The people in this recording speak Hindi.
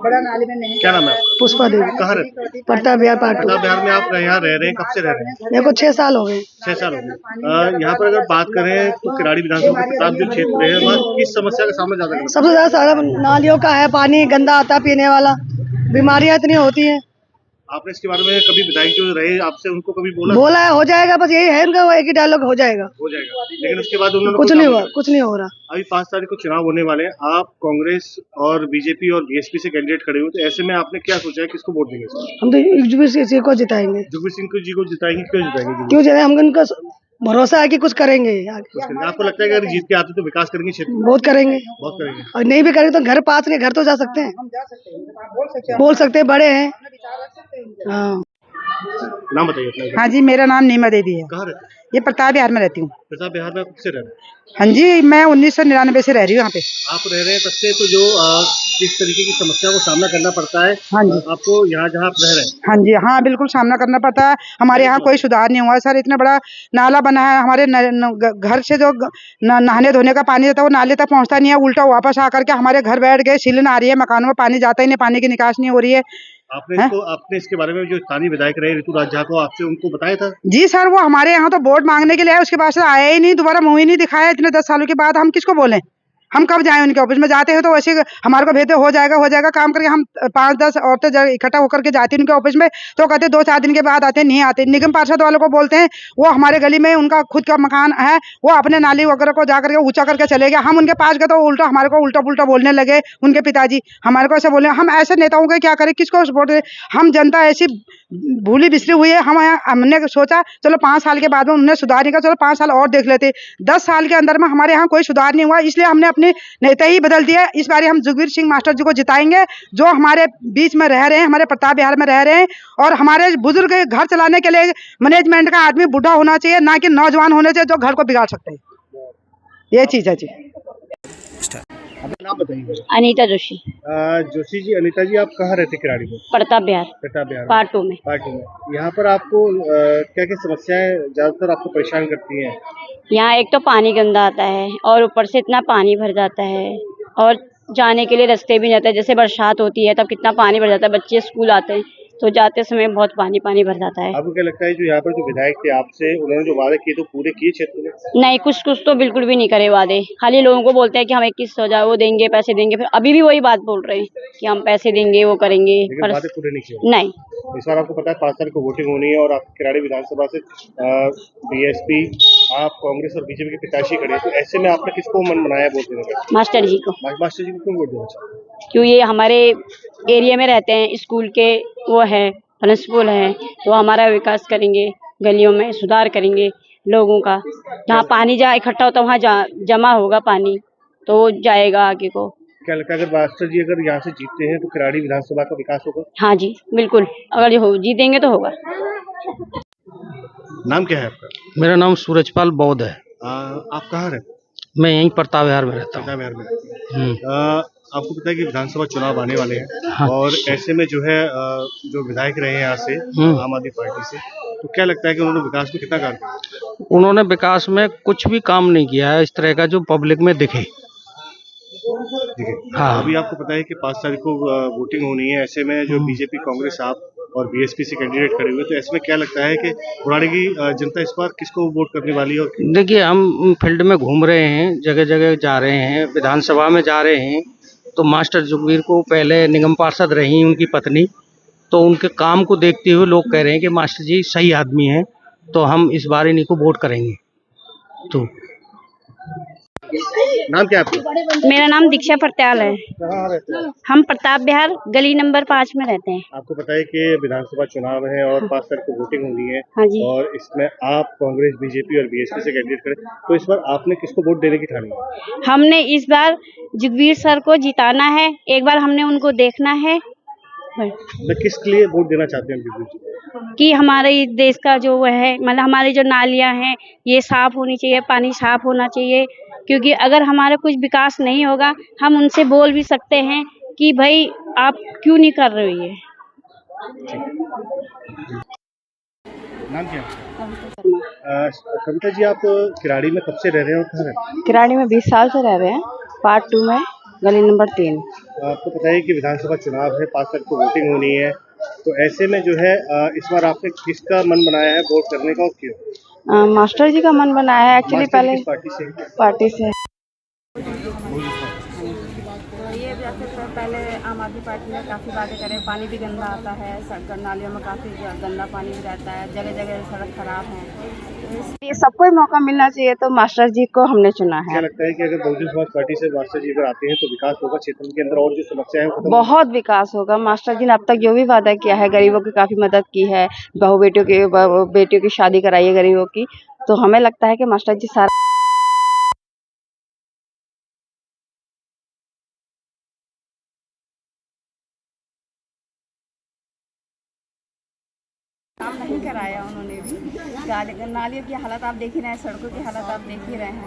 बड़ा नाली में नहीं। क्या नाम है आपका? पुष्पा देवी। कहाँ रहते हैं? पट्टा बिहार पार्ट प्रताप बिहार में आप यहाँ रह रहे हैं, कब से रह रहे हैं? मेरे को 6 साल हो गए। 6 साल हो गए। यहाँ पर अगर बात करें तो किराड़ी विधानसभा के प्रताप जो क्षेत्र है वहाँ किस समस्या का सामना ज्यादा करना? सबसे ज्यादा सारा नालियों का है, पानी गंदा आता पीने वाला, बीमारियां इतनी होती हैं। आपने इसके बारे में कभी विधायक जो रहे आपसे उनको कभी बोला है हो जाएगा, बस यही है उनका एक ही डायलॉग, हो जाएगा। लेकिन उसके बाद उन्होंने कुछ नहीं हुआ, कुछ नहीं हो रहा। अभी 5 तारीख को चुनाव होने वाले हैं, आप कांग्रेस और बीजेपी और बीएसपी से कैंडिडेट खड़े हुए, तो ऐसे में आपने क्या सोचा है किसको वोट देंगे? हम तो जुगवीर सिंह को जिताएंगे। जुगवीर सिंह जी को जिताएंगे? क्यों जिताएंगे? क्यों जिताएंगे? हम उनका भरोसा है कि कुछ करेंगे आगे। आपको लगता है कि अगर जीत के आते तो विकास करेंगे क्षेत्र? बहुत करेंगे, बहुत करेंगे। और नहीं भी करेंगे तो घर पास नहीं, घर तो जा सकते हैं, बोल सकते हैं, बड़े हैं। हाँ, नाम बताइए अपना। हाँ जी, मेरा नाम नीमा देवी है। कहाँ रहते हैं? ये प्रताप बिहार में रहती हूँ। प्रताप बिहार में आप कब से रह रहे हैं? हाँ जी, मैं 1999 से रह रही हूँ यहाँ पे। आप रह रहे हैं तब से, तो जो किस तरीके की समस्या को सामना करना पड़ता है हाँ जी आपको यहाँ जहाँ आप रह रहे हैं? हाँ जी, हाँ बिल्कुल सामना करना पड़ता है। हमारे यहाँ कोई सुधार नहीं हुआ है सर। इतना बड़ा नाला बना है, हमारे घर से जो नहाने धोने का पानी रहता है वो नाले तक पहुँचता नहीं है, उल्टा वापस आकर के हमारे घर बैठ गए। सीलन आ रही है, मकानों में पानी जाता ही नहीं, पानी की निकास नहीं हो रही है। आपने इसके बारे में जो स्थानीय विधायक रहे ऋतु राज झा को आपसे उनको बताया था? जी सर, वो हमारे यहाँ तो वोट मांगने के लिए आए, उसके बाद से आया ही नहीं, दोबारा मुंह ही नहीं दिखाया। इतने 10 सालों के बाद हम किसको बोलें? हम कब जाएं उनके ऑफिस में? जाते हैं तो वैसे हमारे को भेजते हो जाएगा काम करके। हम 5-10 औरतें इकट्ठा होकर के जाती हैं उनके ऑफिस में, तो कहते 2-4 दिन के बाद आते, नहीं आते। निगम पार्षद वालों को बोलते हैं, वो हमारे गली में उनका खुद का मकान है, वो अपने नाली वगैरह को जाकर के ऊंचा करके चले गए। हम उनके पास गए तो उल्टा हमारे को उल्टा पुल्टा बोलने लगे। उनके पिताजी हमारे को ऐसे बोले। हम ऐसे नेताओं के क्या करें, किसको सपोर्ट दें? हम जनता ऐसी भूली बिसरी हुई है। हमने सोचा चलो 5 साल के बाद में उन्हें सुधार नहीं, चलो 5 साल और देख लेते। 10 साल के अंदर में हमारे यहाँ कोई सुधार नहीं हुआ, इसलिए हमने अपने नेता ही बदल दिया। इस बार हम जुगवीर सिंह मास्टर जी को जिताएंगे, जो हमारे बीच में रह रहे हैं, हमारे प्रताप बिहार में रह रहे हैं। और हमारे बुजुर्ग घर चलाने के लिए मैनेजमेंट का आदमी बूढ़ा होना चाहिए, ना कि नौजवान होने चाहिए जो घर को बिगाड़ सकते हैं। ये चीज है जी। नाम बताइए। अनीता जोशी। जोशी जी, अनीता जी, आप कहाँ रहते? किराड़ी में। प्रताप बिहार पार्ट 2 में। यहाँ पर आपको क्या क्या समस्याएं ज्यादातर आपको परेशान करती हैं? यहाँ एक तो पानी गंदा आता है और ऊपर से इतना पानी भर जाता है, और जाने के लिए रास्ते भी नहीं आते। जैसे बरसात होती है तब कितना पानी भर जाता है, बच्चे स्कूल आते हैं तो जाते समय बहुत पानी भर जाता है। आपको क्या लगता है जो यहाँ पर जो विधायक थे आपसे, उन्होंने जो वादे किए तो पूरे किए क्षेत्र में? नहीं, कुछ तो बिल्कुल भी नहीं करे वादे। खाली लोगों को बोलते हैं कि हम 21,000 वो देंगे, पैसे देंगे, फिर अभी भी वही बात बोल रहे हैं कि हम पैसे देंगे, वो करेंगे, पर वादे पूरे नहीं किए। नहीं। इस बार आपको पता है 5 तारीख को वोटिंग होनी है और आप किराड़ी विधानसभा से बीएसपी, आप कांग्रेस और बीजेपी के प्रत्याशी खड़े, तो ऐसे में आपने किसको मन बनाया वोट देने का? मास्टर जी को। मास्टर जी को क्यों वोट देना चाहिए? क्यों, ये हमारे एरिया में रहते हैं, स्कूल के वो है, प्रिंसिपल है, तो हमारा विकास करेंगे, गलियों में सुधार करेंगे लोगों का। जहाँ पानी जहाँ इकट्ठा होता है वहाँ जमा होगा पानी, तो जाएगा आगे को। क्या लगता है अगर मास्टर जी अगर यहाँ से जीतते हैं तो किराड़ी विधानसभा का विकास होगा? हाँ जी बिल्कुल, अगर जीतेंगे तो होगा। नाम क्या है आपका? मेरा नाम सूरजपाल बौद्ध है। आप कहाँ रहते? मैं यहीं प्रताप बिहार में रहता हूँ। प्रताप बिहार में। आपको पता है कि विधानसभा चुनाव आने वाले हैं। हाँ। और ऐसे में जो है जो विधायक रहे हैं यहाँ से आम आदमी पार्टी से, तो क्या लगता है कि उन्होंने विकास में कितना काम किया? उन्होंने विकास में कुछ भी काम नहीं किया है इस तरह का जो पब्लिक में दिखे। ठीक है। हाँ। अभी आपको पता है कि 5 तारीख को वोटिंग होनी है, ऐसे में जो बीजेपी, कांग्रेस, आप और बीएसपी से कैंडिडेट खड़े हुए, तो ऐसे में क्या लगता है कि बुराड़ी की जनता इस बार किसको वोट करने वाली है? देखिए, हम फील्ड में घूम रहे हैं, जगह जगह जा रहे हैं, विधानसभा में जा रहे हैं, तो मास्टर जुगवीर को पहले निगम पार्षद रही उनकी पत्नी, तो उनके काम को देखते हुए लोग कह रहे हैं कि मास्टर जी सही आदमी हैं, तो हम इस बार इन्हीं को वोट करेंगे। तो नाम क्या है आपका? मेरा नाम दीक्षा फरत्याल है। कहाँ रहते हैं? हम प्रताप बिहार गली नंबर 5 में रहते हैं। आपको पता है कि विधानसभा चुनाव है और 5 तारीख को वोटिंग होनी है। हाँ जी। और इसमें आप कांग्रेस, बीजेपी और बीएसपी से कैंडिडेट खड़े, तो इस बार आपने किसको वोट देने की ठानी है? हमने इस बार जुगवीर सर को जिताना है, एक बार हमने उनको देखना है। मैं किस लिए वोट देना चाहते हैं जुगवीर जी? कि हमारे देश का जो वो है, मतलब हमारी जो नालियां हैं ये साफ होनी चाहिए, पानी साफ होना चाहिए। क्योंकि अगर हमारा कुछ विकास नहीं होगा, हम उनसे बोल भी सकते हैं कि भाई आप क्यों नहीं कर रहे हो ये। नाम क्या है? कविता जी, आप किराड़ी में कब से रह रहे हैं और कहाँ रहते हैं? किराड़ी में 20 साल से रह रहे हैं, पार्ट 2 में, गली नंबर 3। आपको पता है कि विधानसभा चुनाव है, 5 तारीख को वोटिंग होनी है, तो ऐसे में जो है इस बार आपने किसका मन बनाया है वोट करने का और क्यों? मास्टर जी का मन बनाया है एक्चुअली मास्टर जी पहले किस पार्टी से हैं? पार्टी से। तो ये जैसे तो पहले आम आदमी पार्टी ने काफ़ी बातें करें, पानी भी गंदा आता है, सड़क नालियों में काफ़ी गंदा पानी भी रहता है, जगह जगह सड़क खराब है, तो ये सबको ही मौका मिलना चाहिए, तो मास्टर जी को हमने चुना क्या है। लगता है कि अगर बहुजन समाज पार्टी से मास्टर जी अगर आते हैं तो विकास होगा क्षेत्र के अंदर और जो समस्या है वो खत्म होगी? बहुत विकास होगा। मास्टर जी ने अब तक जो भी वादा किया है, गरीबों की काफी मदद की है, बहू बेटियों की शादी कराई है गरीबों की, तो हमें लगता है कि मास्टर जी सारा काम नहीं कराया उन्होंने भी। नालियों की हालत आप देख ही रहे हैं, सड़कों की हालत आप देख ही रहे हैं।